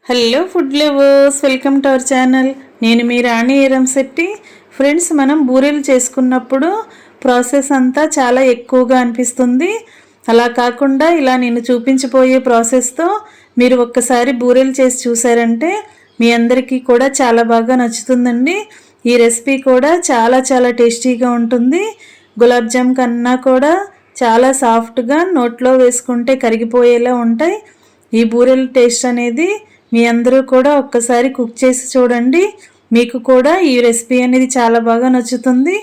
Hello food lovers, welcome to our channel. నేను మీ రాణి Eramsetti. Friends, మనం బూరెలు చేసుకున్నప్పుడు ప్రాసెస్ అంతా చాలా ఎక్కువగా అనిపిస్తుంది. అలా కాకుండా ఇలా నేను చూపించబోయే ప్రాసెస్తో మీరు ఒక్కసారి బూరెలు చేసి చూసారంటే మీ అందరికీ కూడా చాలా బాగా నచ్చుతుందండి. ఈ రెసిపీ కూడా చాలా చాలా టేస్టీగా ఉంటుంది. గులాబ్ జామ్ కన్నా కూడా చాలా సాఫ్ట్గా నోట్లో వేసుకుంటే కరిగిపోయేలా ఉంటాయి. ఈ బూరెల టేస్ట్ అనేది మీ అందరూ కూడా ఒక్కసారి కుక్ చేసి చూడండి. మీకు కూడా ఈ రెసిపీ అనేది చాలా బాగా నచ్చుతుంది.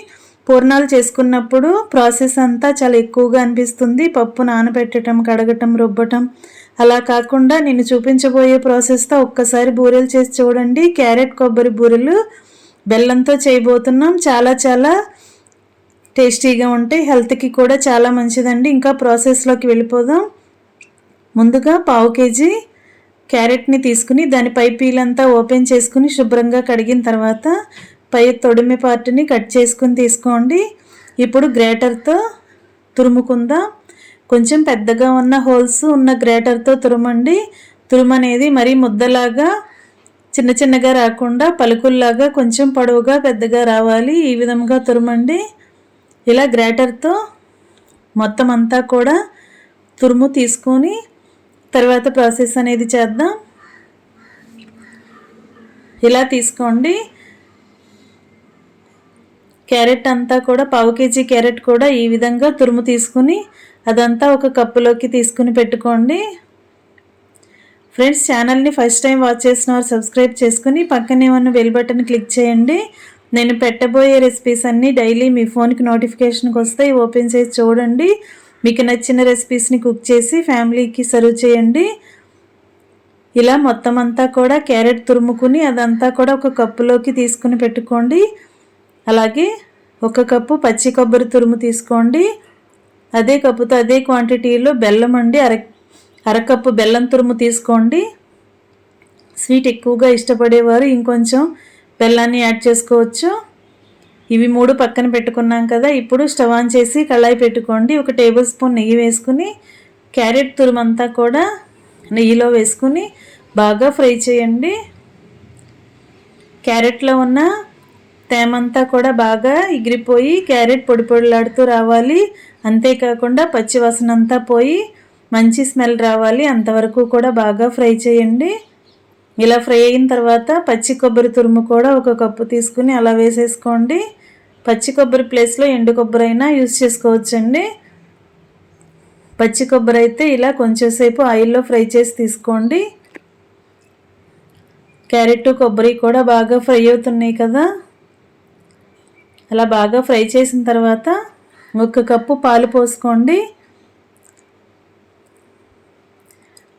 పూర్ణాలు చేసుకున్నప్పుడు ప్రాసెస్ అంతా చాలా ఎక్కువగా అనిపిస్తుంది. పప్పు నానబెట్టడం, కడగటం, రుబ్బటం. అలా కాకుండా నేను చూపించబోయే ప్రాసెస్తో ఒక్కసారి బూరెలు చేసి చూడండి. క్యారెట్ కొబ్బరి బూరెలు బెల్లంతో చేయబోతున్నాం. చాలా చాలా టేస్టీగా ఉంటాయి. హెల్త్కి కూడా చాలా మంచిదండి. ఇంకా ప్రాసెస్లోకి వెళ్ళిపోదాం. ముందుగా పావు కేజీ క్యారెట్ని తీసుకుని దాని పై పీలంతా ఓపెన్ చేసుకుని శుభ్రంగా కడిగిన తర్వాత పై తొడిమి పార్ట్ని కట్ చేసుకుని తీసుకోండి. ఇప్పుడు గ్రేటర్తో తురుముకుందాం. కొంచెం పెద్దగా ఉన్న హోల్స్ ఉన్న గ్రేటర్తో తురుమండి. తురుమనేది మరీ ముద్దలాగా చిన్న చిన్నగా రాకుండా పలుకుల్లాగా కొంచెం పొడవుగా పెద్దగా రావాలి. ఈ విధంగా తురుమండి. ఇలా గ్రేటర్తో మొత్తం అంతా కూడా తురుము తీసుకొని తర్వాత ప్రాసెస్ అనేది చేద్దాం. ఇలా తీసుకోండి. క్యారెట్ అంతా కూడా పావు కేజీ క్యారెట్ కూడా ఈ విధంగా తురుము తీసుకుని అదంతా ఒక కప్పులోకి తీసుకుని పెట్టుకోండి. ఫ్రెండ్స్, ఛానల్ని ఫస్ట్ టైం వాచ్ చేసిన వారు సబ్స్క్రైబ్ చేసుకుని పక్కనే ఉన్న బెల్ బటన్ క్లిక్ చేయండి. నేను పెట్టబోయే రెసిపీస్ అన్నీ డైలీ మీ ఫోన్కి నోటిఫికేషన్కి వస్తాయి. ఓపెన్ చేసి చూడండి. మీకు నచ్చిన రెసిపీస్ని కుక్ చేసి ఫ్యామిలీకి సర్వ్ చేయండి. ఇలా మొత్తం అంతా కూడా క్యారెట్ తురుముకుని అదంతా కూడా ఒక కప్పులోకి తీసుకుని పెట్టుకోండి. అలాగే ఒక కప్పు పచ్చి కొబ్బరి తురుము తీసుకోండి. అదే కప్పుతో అదే క్వాంటిటీలో బెల్లం అండి, అరకప్పు బెల్లం తురుము తీసుకోండి. స్వీట్ ఎక్కువగా ఇష్టపడేవారు ఇంకొంచెం బెల్లాన్ని యాడ్ చేసుకోవచ్చు. ఇవి మూడు పక్కన పెట్టుకున్నాం కదా. ఇప్పుడు స్టవ్ ఆన్ చేసి కళాయి పెట్టుకోండి. 1 టేబుల్ స్పూన్ నెయ్యి వేసుకుని క్యారెట్ తురుమంతా కూడా నెయ్యిలో వేసుకుని బాగా ఫ్రై చేయండి. క్యారెట్లో ఉన్న తేమంతా కూడా బాగా ఎగిరిపోయి క్యారెట్ పొడి పొడిలాడుతూ రావాలి. అంతేకాకుండా పచ్చివాసన అంతా పోయి మంచి స్మెల్ రావాలి. అంతవరకు కూడా బాగా ఫ్రై చేయండి. ఇలా ఫ్రై అయిన తర్వాత పచ్చి కొబ్బరి తురుము కూడా ఒక కప్పు తీసుకుని అలా వేసేసుకోండి. పచ్చి కొబ్బరి ప్లేస్లో ఎండు కొబ్బరి అయినా యూజ్ చేసుకోవచ్చండి. పచ్చి కొబ్బరి అయితే ఇలా కొంచెంసేపు ఆయిల్లో ఫ్రై చేసి తీసుకోండి. క్యారెట్ కొబ్బరి కూడా బాగా ఫ్రై అవుతున్నాయి కదా. అలా బాగా ఫ్రై చేసిన తర్వాత 1 కప్పు పాలు పోసుకోండి.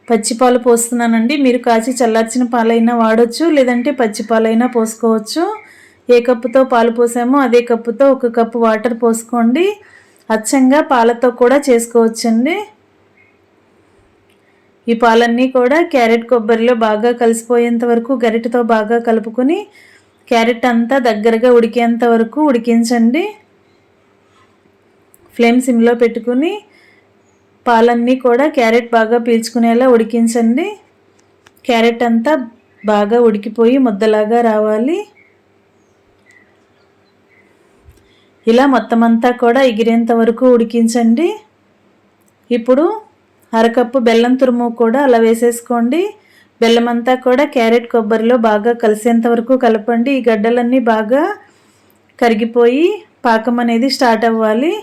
పచ్చి పాలు పోస్తున్నానండి. మీరు కాచి చల్లార్చిన పాలైనా వాడచ్చు, లేదంటే పచ్చి పాలైనా పోసుకోవచ్చు. ఏ కప్పుతో పాలు పోసామో అదే కప్పుతో 1 కప్పు వాటర్ పోసుకోండి. అచ్చంగా పాలతో కూడా చేసుకోవచ్చండి. ఈ పాలన్నీ కూడా క్యారెట్ కొబ్బరిలో బాగా కలిసిపోయేంత వరకు గరిటెతో బాగా కలుపుకొని క్యారెట్ అంతా దగ్గరగా ఉడికేంత వరకు ఉడికించండి. ఫ్లేమ్ సిమ్లో పెట్టుకుని పాలన్నీ కూడా క్యారెట్ బాగా పీల్చుకునేలా ఉడికించండి. క్యారెట్ అంతా బాగా ఉడికిపోయి ముద్దలాగా రావాలి. ఇలా మొత్తం అంతా కూడా ఎగిరేంత వరకు ఉడికించండి. ఇప్పుడు అరకప్పు బెల్లం తురుము కూడా అలా వేసేసుకోండి. బెల్లం అంతా కూడా క్యారెట్ కొబ్బరిలో బాగా కలిసేంత వరకు కలపండి. ఈ గడ్డలన్నీ బాగా కరిగిపోయి పాకం అనేది స్టార్ట్ అవ్వాలి.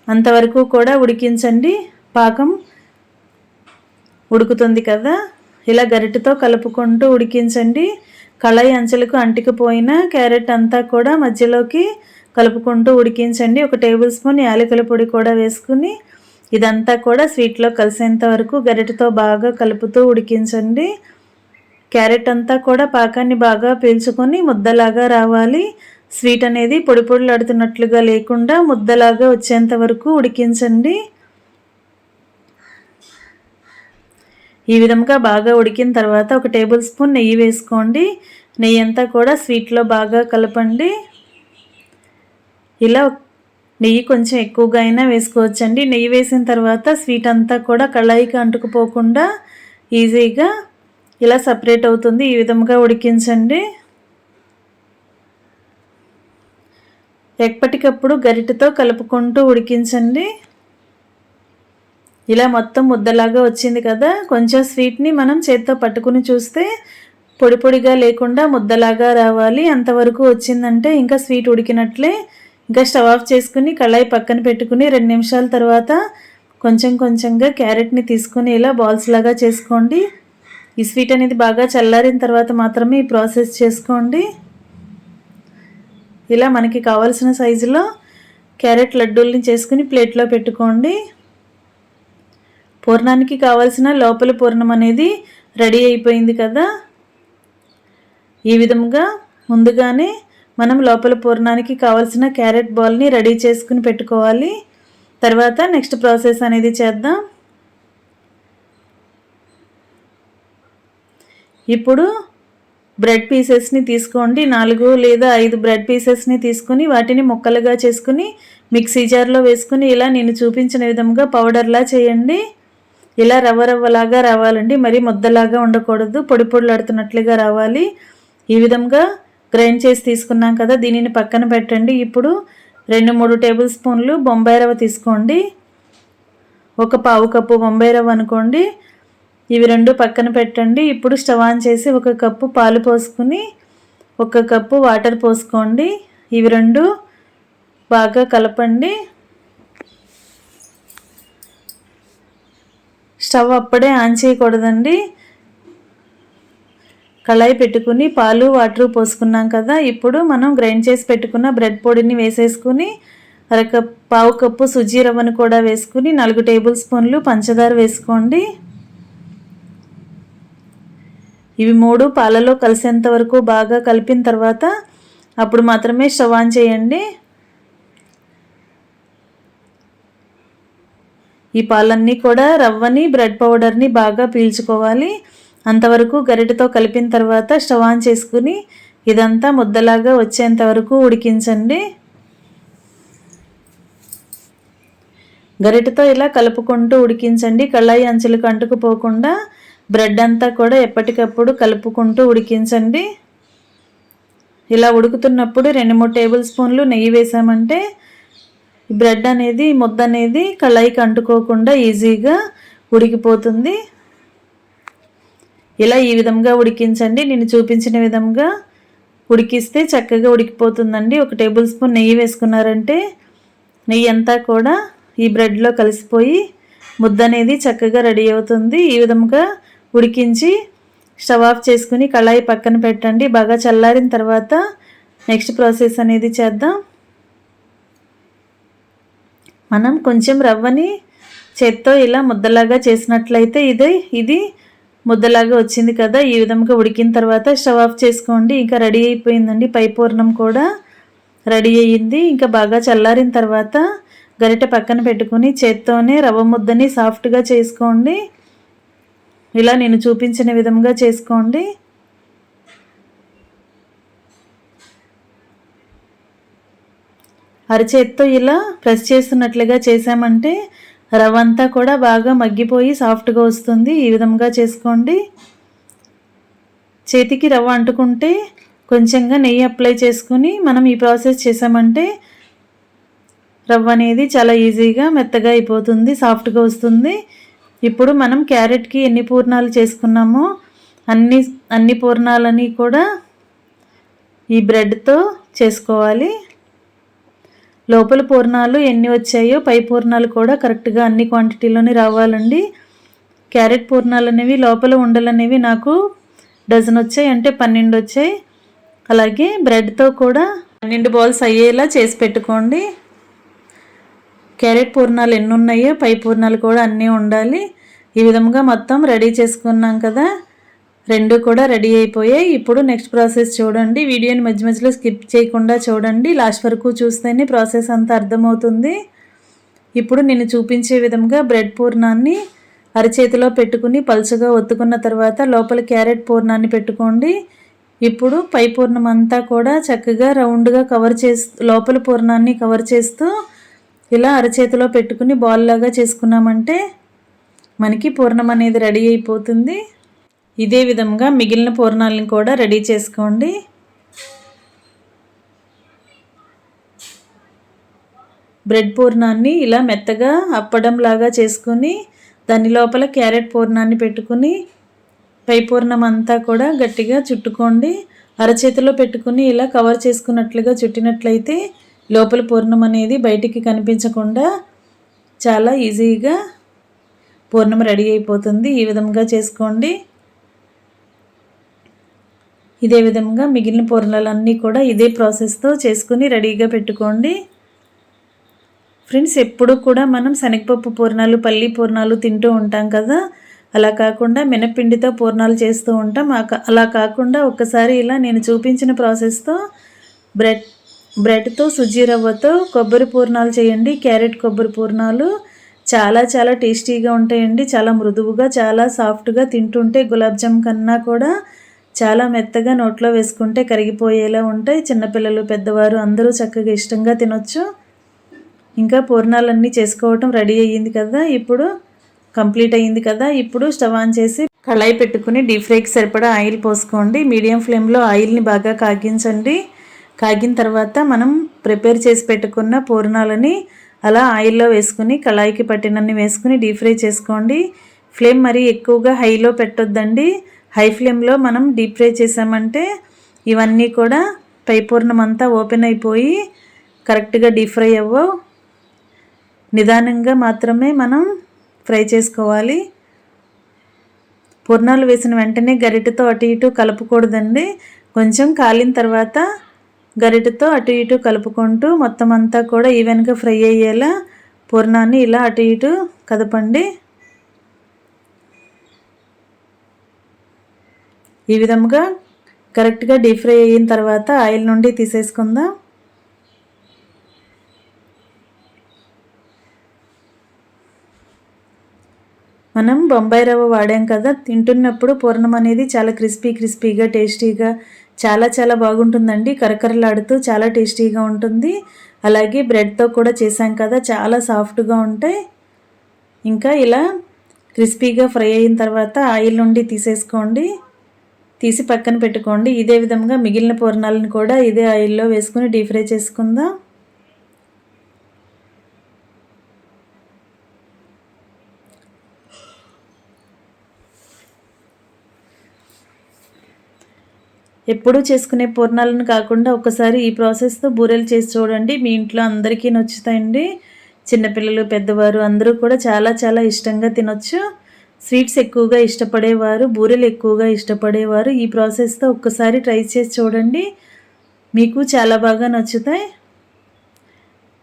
అంతవరకు కూడా ఉడికించండి. పాకం ఉడుకుతుంది కదా, ఇలా గరిటెతో కలుపుకుంటూ ఉడికించండి. కళాయి అంచులకు అంటికిపోయిన క్యారెట్ అంతా కూడా మధ్యలోకి కలుపుకుంటూ ఉడికించండి. 1 టేబుల్ స్పూన్ యాలకుల పొడి కూడా వేసుకుని ఇదంతా కూడా స్వీట్లో కలిసేంత వరకు గరిటెతో బాగా కలుపుతూ ఉడికించండి. క్యారెట్ అంతా కూడా పాకాన్ని బాగా పీల్చుకొని ముద్దలాగా రావాలి. స్వీట్ అనేది పొడి పొడిలాడుతున్నట్లుగా లేకుండా ముద్దలాగా వచ్చేంత వరకు ఉడికించండి. ఈ విధంగా బాగా ఉడికిన తర్వాత 1 టేబుల్ స్పూన్ నెయ్యి వేసుకోండి. నెయ్యి అంతా కూడా స్వీట్లో బాగా కలపండి. ఇలా నెయ్యి కొంచెం ఎక్కువగా అయినా వేసుకోవచ్చండి. నెయ్యి వేసిన తర్వాత స్వీట్ అంతా కూడా కళాయికి అంటుకుపోకుండా ఈజీగా ఇలా సపరేట్ అవుతుంది. ఈ విధంగా ఉడికించండి. ఎప్పటికప్పుడు గరిటెతో కలుపుకుంటూ ఉడికించండి. ఇలా మొత్తం ముద్దలాగా వచ్చింది కదా. కొంచెం స్వీట్ని మనం చేత్తో పట్టుకుని చూస్తే పొడి పొడిగా లేకుండా ముద్దలాగా రావాలి. అంతవరకు వచ్చిందంటే ఇంకా స్వీట్ ఉడికినట్లే. ఇంకా స్టవ్ ఆఫ్ చేసుకుని కళాయి పక్కన పెట్టుకుని 2 నిమిషాల తర్వాత కొంచెం కొంచెంగా క్యారెట్ని తీసుకుని ఇలా బాల్స్ లాగా చేసుకోండి. ఈ స్వీట్ అనేది బాగా చల్లారిన తర్వాత మాత్రమే ఈ ప్రాసెస్ చేసుకోండి. ఇలా మనకి కావాల్సిన సైజులో క్యారెట్ లడ్డూల్ని చేసుకుని ప్లేట్లో పెట్టుకోండి. పూర్ణానికి కావాల్సిన లోపల పూర్ణం అనేది రెడీ అయిపోయింది కదా. ఈ విధంగా ముందుగానే మనం లోపల పూర్ణానికి కావాల్సిన క్యారెట్ బాల్ని రెడీ చేసుకుని పెట్టుకోవాలి. తర్వాత నెక్స్ట్ ప్రాసెస్ అనేది చేద్దాం. ఇప్పుడు బ్రెడ్ పీసెస్ని తీసుకోండి. 4 లేదా 5 బ్రెడ్ పీసెస్ని తీసుకుని వాటిని ముక్కలుగా చేసుకుని మిక్సీ జార్లో వేసుకుని ఇలా నేను చూపించిన విధంగా పౌడర్లా చేయండి. ఇలా రవ్వలాగా రావాలండి, మరి ముద్దలాగా ఉండకూడదు, పొడి పొడిలాడుతున్నట్లుగా రావాలి. ఈ విధంగా గ్రైండ్ చేసి తీసుకున్నాం కదా, దీనిని పక్కన పెట్టండి. ఇప్పుడు 2-3 టేబుల్ స్పూన్లు బొంబాయి రవ్వ తీసుకోండి. ఒక పావు కప్పు బొంబాయి రవ్వ అనుకోండి. ఇవి 2 పక్కన పెట్టండి. ఇప్పుడు స్టవ్ ఆన్ చేసి 1 కప్పు పాలు పోసుకుని 1 కప్పు వాటర్ పోసుకోండి. ఇవి 2 బాగా కలపండి. స్టవ్ అప్పుడే ఆన్ చేయకూడదండి. కళాయి పెట్టుకుని పాలు వాటర్ పోసుకున్నాం కదా. ఇప్పుడు మనం గ్రైండ్ చేసి పెట్టుకున్న బ్రెడ్ పొడిని వేసేసుకుని పావు కప్పు సుజీ రవ్వను కూడా వేసుకుని 4 టేబుల్ స్పూన్లు పంచదార వేసుకోండి. ఇవి 3 పాలలో కలిసేంత వరకు బాగా కలిపిన తర్వాత అప్పుడు మాత్రమే స్టవ్ ఆన్ చేయండి. ఈ పాలన్నీ కూడా రవ్వని బ్రెడ్ పౌడర్ని బాగా పీల్చుకోవాలి. అంతవరకు గరిటెతో కలిపిన తర్వాత స్టవ్ ఆన్ చేసుకుని ఇదంతా ముద్దలాగా వచ్చేంత వరకు ఉడికించండి. గరిటెతో ఇలా కలుపుకుంటూ ఉడికించండి. కళాయి అంచులకు అంటుకుపోకుండా బ్రెడ్ అంతా కూడా ఎప్పటికప్పుడు కలుపుకుంటూ ఉడికించండి. ఇలా ఉడుకుతున్నప్పుడు 2-3 టేబుల్ స్పూన్లు నెయ్యి వేసామంటే బ్రెడ్ అనేది ముద్ద అనేది కళాయికి అంటుకోకుండా ఈజీగా ఉడికిపోతుంది. ఇలా ఈ విధంగా ఉడికించండి. నేను చూపించిన విధంగా ఉడికిస్తే చక్కగా ఉడికిపోతుందండి. 1 టేబుల్ స్పూన్ నెయ్యి వేసుకున్నారంటే నెయ్యి అంతా కూడా ఈ బ్రెడ్లో కలిసిపోయి ముద్ద అనేది చక్కగా రెడీ అవుతుంది. ఈ విధంగా ఉడికించి స్టవ్ ఆఫ్ చేసుకుని కళాయి పక్కన పెట్టండి. బాగా చల్లారిన తర్వాత నెక్స్ట్ ప్రాసెస్ అనేది చేద్దాం. మనం కొంచెం రవ్వని చేత్తో ఇలా ముద్దలాగా చేసినట్లయితే ఇది ముద్దలాగా వచ్చింది కదా. ఈ విధంగా ఉడికిన తర్వాత స్టవ్ ఆఫ్ చేసుకోండి. ఇంకా రెడీ అయిపోయిందండి. పై పూర్ణం కూడా రెడీ అయ్యింది. ఇంకా బాగా చల్లారిన తర్వాత గరిటె పక్కన పెట్టుకుని చేత్తోనే రవ్వ ముద్దని సాఫ్ట్గా చేసుకోండి. ఇలా నేను చూపించిన విధంగా చేసుకోండి. అరచేత్తో ఇలా ప్రెస్ చేస్తున్నట్లుగా చేసామంటే రవ్వ అంతా కూడా బాగా మగ్గిపోయి సాఫ్ట్గా వస్తుంది. ఈ విధంగా చేసుకోండి. చేతికి రవ్వ అంటుకుంటే కొంచెంగా నెయ్యి అప్లై చేసుకుని మనం ఈ ప్రాసెస్ చేసామంటే రవ్వ అనేది చాలా ఈజీగా మెత్తగా అయిపోతుంది, సాఫ్ట్గా వస్తుంది. ఇప్పుడు మనం క్యారెట్కి ఎన్ని పూర్ణాలు చేసుకున్నామో అన్ని పూర్ణాలని కూడా ఈ బ్రెడ్తో చేసుకోవాలి. లోపల పూర్ణాలు ఎన్ని వచ్చాయో పై పూర్ణాలు కూడా కరెక్ట్గా అన్ని క్వాంటిటీలోనే రావాలండి. క్యారెట్ పూర్ణాలు అనేవి లోపల ఉండలు అనేవి నాకు డజన్ వచ్చాయి, అంటే 12 వచ్చాయి. అలాగే బ్రెడ్తో కూడా 12 బాల్స్ అయ్యేలా చేసి పెట్టుకోండి. క్యారెట్ పూర్ణాలు ఎన్ని ఉన్నాయో పై పూర్ణాలు కూడా అన్నీ ఉండాలి. ఈ విధంగా మొత్తం రెడీ చేసుకున్నాం కదా. 2 కూడా రెడీ అయిపోయాయి. ఇప్పుడు నెక్స్ట్ ప్రాసెస్ చూడండి. వీడియోని మధ్య మధ్యలో స్కిప్ చేయకుండా చూడండి. లాస్ట్ వరకు చూస్తేనే ప్రాసెస్ అంతా అర్థమవుతుంది. ఇప్పుడు నేను చూపించే విధంగా బ్రెడ్ పూర్ణాన్ని అరచేతిలో పెట్టుకుని పలుచగా ఒత్తుకున్న తర్వాత లోపల క్యారెట్ పూర్ణాన్ని పెట్టుకోండి. ఇప్పుడు పై పూర్ణం అంతా కూడా చక్కగా రౌండ్గా లోపల పూర్ణాన్ని కవర్ చేస్తూ ఇలా అరచేతిలో పెట్టుకుని బాల్ లాగా చేసుకున్నామంటే మనకి పూర్ణం అనేది రెడీ అయిపోతుంది. ఇదే విధంగా మిగిలిన పూర్ణాలను కూడా రెడీ చేసుకోండి. బ్రెడ్ పూర్ణాన్ని ఇలా మెత్తగా అప్పడంలాగా చేసుకుని దాని లోపల క్యారెట్ పూర్ణాన్ని పెట్టుకుని పై పూర్ణం అంతా కూడా గట్టిగా చుట్టుకోండి. అరచేతిలో పెట్టుకుని ఇలా కవర్ చేసుకున్నట్లుగా చుట్టినట్లయితే లోపల పూర్ణం అనేది బయటికి కనిపించకుండా చాలా ఈజీగా పూర్ణం రెడీ అయిపోతుంది. ఈ విధంగా చేసుకోండి. ఇదే విధంగా మిగిలిన పూర్ణాలన్నీ కూడా ఇదే ప్రాసెస్తో చేసుకుని రెడీగా పెట్టుకోండి. ఫ్రెండ్స్, ఎప్పుడు కూడా మనం శనగపప్పు పూర్ణాలు, పల్లి పూర్ణాలు తింటూ ఉంటాం కదా, అలా కాకుండా మినపిండితో పూర్ణాలు చేస్తూ ఉంటాం. అలా కాకుండా ఒక్కసారి ఇలా నేను చూపించిన ప్రాసెస్తో బ్రెడ్తో సుజీ రవ్వతో కొబ్బరి పూర్ణాలు చేయండి. క్యారెట్ కొబ్బరి పూర్ణాలు చాలా చాలా టేస్టీగా ఉంటాయండి. చాలా మృదువుగా, చాలా సాఫ్ట్గా, తింటుంటే గులాబ్ జామ్ కన్నా కూడా చాలా మెత్తగా నోట్లో వేసుకుంటే కరిగిపోయేలా ఉంటాయి. చిన్నపిల్లలు, పెద్దవారు అందరూ చక్కగా ఇష్టంగా తినొచ్చు. ఇంకా పూర్ణాలన్నీ చేసుకోవటం రెడీ అయ్యింది కదా, ఇప్పుడు కంప్లీట్ అయ్యింది కదా. ఇప్పుడు స్టవ్ ఆన్ చేసి కళాయి పెట్టుకుని డీప్ ఫ్రైకి సరిపడా ఆయిల్ పోసుకోండి. మీడియం ఫ్లేమ్లో ఆయిల్ని బాగా కాగించండి. కాగిన తర్వాత మనం ప్రిపేర్ చేసి పెట్టుకున్న పూర్ణాలని అలా ఆయిల్లో వేసుకుని కళాయికి పట్టినన్ని వేసుకుని డీప్ ఫ్రై చేసుకోండి. ఫ్లేమ్ మరీ ఎక్కువగా హైలో పెట్టొద్దండి. హై ఫ్లేమ్లో మనం డీప్ ఫ్రై చేసామంటే ఇవన్నీ కూడా పై పూర్ణం అంతా ఓపెన్ అయిపోయి కరెక్ట్గా డీప్ ఫ్రై అవ్వవు. నిదానంగా మాత్రమే మనం ఫ్రై చేసుకోవాలి. పూర్ణాలు వేసిన వెంటనే గరిటెతో అటు ఇటు కలపకూడదండి. కొంచెం కాలిన తర్వాత గరిటెతో అటు ఇటు కలుపుకుంటూ మొత్తం అంతా కూడా ఈవెన్గా ఫ్రై అయ్యేలా పూర్ణాన్ని ఇలా అటు ఇటు కదపండి. ఈ విధంగా కరెక్ట్గా డీప్ ఫ్రై అయిన తర్వాత ఆయిల్ నుండి తీసేసుకుందాం. మనం బొంబాయి రవ్వ వాడాం కదా, తింటున్నప్పుడు పూర్ణం అనేది చాలా క్రిస్పీగా టేస్టీగా చాలా చాలా బాగుంటుందండి. కరకరలాడుతూ చాలా టేస్టీగా ఉంటుంది. అలాగే బ్రెడ్తో కూడా చేసాం కదా, చాలా సాఫ్ట్గా ఉంటాయి. ఇంకా ఇలా క్రిస్పీగా ఫ్రై అయిన తర్వాత ఆయిల్ నుండి తీసేసుకోండి. తీసి పక్కన పెట్టుకోండి. ఇదే విధంగా మిగిలిన పూర్ణాలను కూడా ఇదే ఆయిల్లో వేసుకుని డీప్ ఫ్రై చేసుకుందాం. ఎప్పుడూ చేసుకునే పూర్ణాలను కాకుండా ఒకసారి ఈ ప్రాసెస్తో బూరెలు చేసి చూడండి. మీ ఇంట్లో అందరికీ నచ్చుతాయండి. చిన్నపిల్లలు, పెద్దవారు అందరూ కూడా చాలా చాలా ఇష్టంగా తినొచ్చు. స్వీట్స్ ఎక్కువగా ఇష్టపడేవారు, బూరెలు ఎక్కువగా ఇష్టపడేవారు ఈ ప్రాసెస్తో ఒక్కసారి ట్రై చేసి చూడండి. మీకు చాలా బాగా నచ్చుతాయి.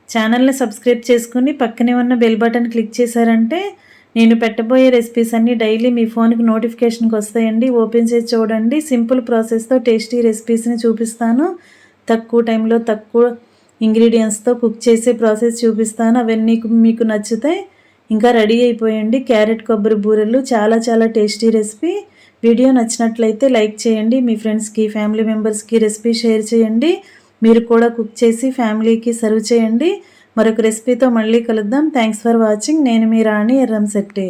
ఛానల్ని సబ్స్క్రైబ్ చేసుకుని పక్కనే ఉన్న బెల్ బటన్ క్లిక్ చేశారంటే నేను పెట్టబోయే రెసిపీస్ అన్నీ డైలీ మీ ఫోన్కి నోటిఫికేషన్కి వస్తాయండి. ఓపెన్ చేసి చూడండి. సింపుల్ ప్రాసెస్తో టేస్టీ రెసిపీస్ని చూపిస్తాను. తక్కువ టైంలో తక్కువ ఇంగ్రీడియంట్స్తో కుక్ చేసే ప్రాసెస్ చూపిస్తాను. అవన్నీ మీకు నచ్చుతాయి. ఇంకా రెడీ అయిపోయండి క్యారెట్ కొబ్బరి బూరెలు. చాలా చాలా టేస్టీ రెసిపీ. వీడియో నచ్చినట్లయితే లైక్ చేయండి. మీ ఫ్రెండ్స్కి, ఫ్యామిలీ మెంబర్స్కి రెసిపీ షేర్ చేయండి. మీరు కూడా కుక్ చేసి ఫ్యామిలీకి సర్వ్ చేయండి. మరొక రెసిపీతో మళ్ళీ కలుద్దాం. Thanks for watching. నేను మీ రాణి ఎర్రంశెట్టి.